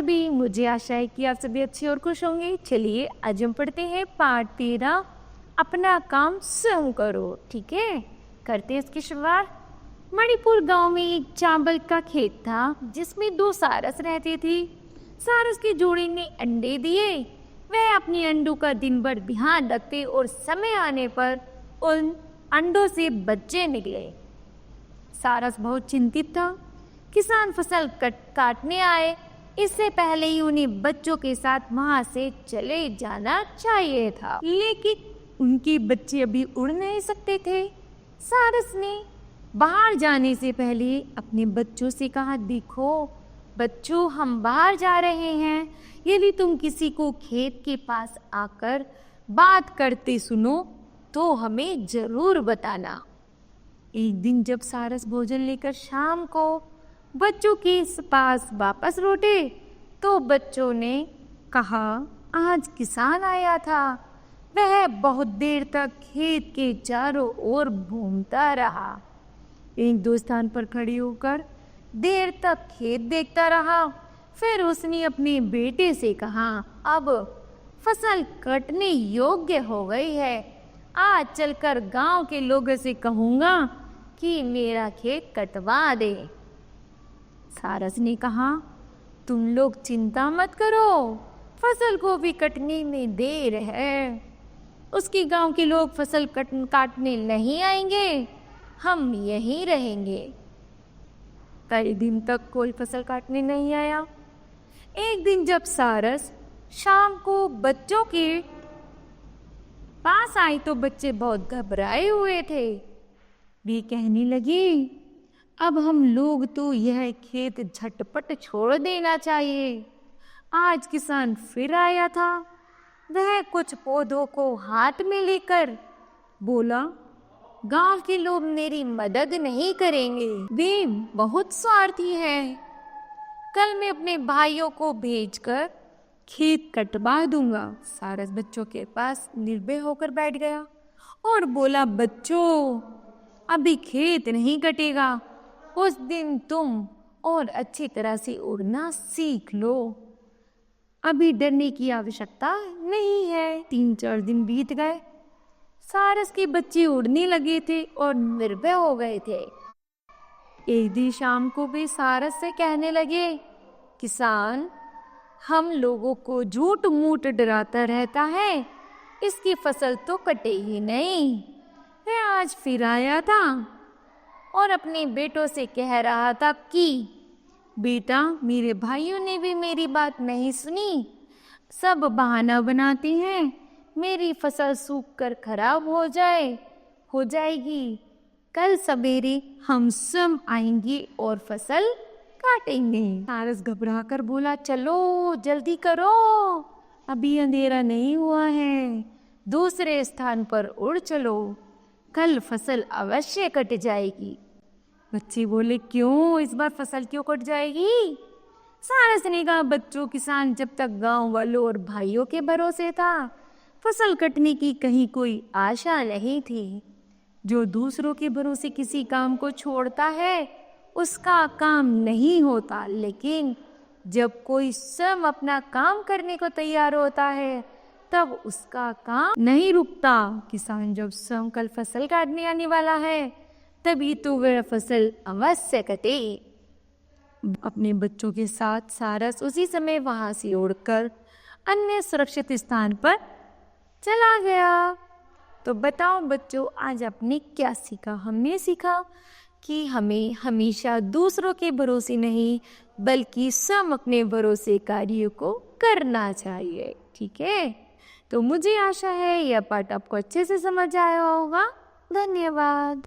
सभी, मुझे आशा है कि आप सभी अच्छे और खुश होंगे। चलिए आज हम पढ़ते हैं पाठ 13, अपना काम स्वयं करो। ठीक है, करते हैं इसकी शुरुआत। मणिपुर गांव में एक चावल का खेत था जिसमें 2 सारस रहते थे। सारस की जोड़ी ने अंडे दिए। वह अपने अंडों का दिन भर ध्यान रखते और समय आने पर उन अंडों से बच्चे निकले। सारस बहुत चिंतित था। किसान फसल काटने आए, इससे पहले ही उन्हें बच्चों के साथ वहां से चले जाना चाहिए था, लेकिन उनके बच्चे अभी उड़ नहीं सकते थे। सारस ने बाहर जाने से पहले अपने बच्चों से कहा, देखो बच्चों, हम बाहर जा रहे हैं। यदि तुम किसी को खेत के पास आकर बात करते सुनो तो हमें जरूर बताना। एक दिन जब सारस भोजन लेकर शाम को बच्चों के पास वापस लौटे तो बच्चों ने कहा, आज किसान आया था। वह बहुत देर तक खेत के चारों ओर घूमता रहा। एक दो स्थान पर खड़ी होकर देर तक खेत देखता रहा। फिर उसने अपने बेटे से कहा, अब फसल कटने योग्य हो गई है। आज चलकर गांव के लोगों से कहूंगा कि मेरा खेत कटवा दे। सारस ने कहा, तुम लोग चिंता मत करो, फसल को भी कटने में देर है। उसके गांव के लोग फसल काटने नहीं आएंगे, हम यहीं रहेंगे। कई दिन तक कोई फसल काटने नहीं आया। एक दिन जब सारस शाम को बच्चों के पास आई तो बच्चे बहुत घबराए हुए थे। वे कहने लगे, अब हम लोग तो यह खेत झटपट छोड़ देना चाहिए। आज किसान फिर आया था। वह कुछ पौधों को हाथ में लेकर बोला, गांव के लोग मेरी मदद नहीं करेंगे, वे बहुत स्वार्थी हैं। कल मैं अपने भाइयों को भेजकर खेत कटवा दूंगा। सारस बच्चों के पास निर्भय होकर बैठ गया और बोला, बच्चों, अभी खेत नहीं कटेगा। उस दिन तुम और अच्छी तरह से उड़ना सीख लो। अभी डरने की आवश्यकता नहीं है। 3-4 दिन बीत गए। सारस के बच्चे उड़ने लगे थे और निर्भय हो गए थे। एक दिन शाम को वे सारस से कहने लगे, किसान, हम लोगों को झूठ मूठ डराता रहता है, इसकी फसल तो कटे ही नहीं। वह आज फिर आया था और अपने बेटों से कह रहा था कि बेटा, मेरे भाइयों ने भी मेरी बात नहीं सुनी, सब बहाना बनाते हैं। मेरी फसल सूख कर खराब हो जाएगी। कल सवेरे हम सब आएंगे और फसल काटेंगे। सारस घबरा कर बोला, चलो जल्दी करो, अभी अंधेरा नहीं हुआ है। दूसरे स्थान पर उड़ चलो, कल फसल अवश्य कट जाएगी। बच्चे बोले, क्यों, इस बार फसल क्यों कट जाएगी? सारस ने कहा, बच्चों, किसान जब तक गांव वालों और भाइयों के भरोसे था, फसल कटने की कहीं कोई आशा नहीं थी। जो दूसरों के भरोसे किसी काम को छोड़ता है उसका काम नहीं होता, लेकिन जब कोई स्वयं अपना काम करने को तैयार होता है तब उसका काम नहीं रुकता। किसान जब स्वयं कल फसल काटने आने वाला है तभी तो वह फसल अवश्य कटे। अपने बच्चों के साथ सारस उसी समय वहां से उड़कर अन्य सुरक्षित स्थान पर चला गया। तो बताओ बच्चों, आज आपने क्या सीखा? हमने सीखा कि हमें हमेशा दूसरों के भरोसे नहीं बल्कि स्वयं अपने भरोसे कार्यों को करना चाहिए। ठीक है, तो मुझे आशा है यह पाठ आपको अच्छे से समझ आया होगा। धन्यवाद।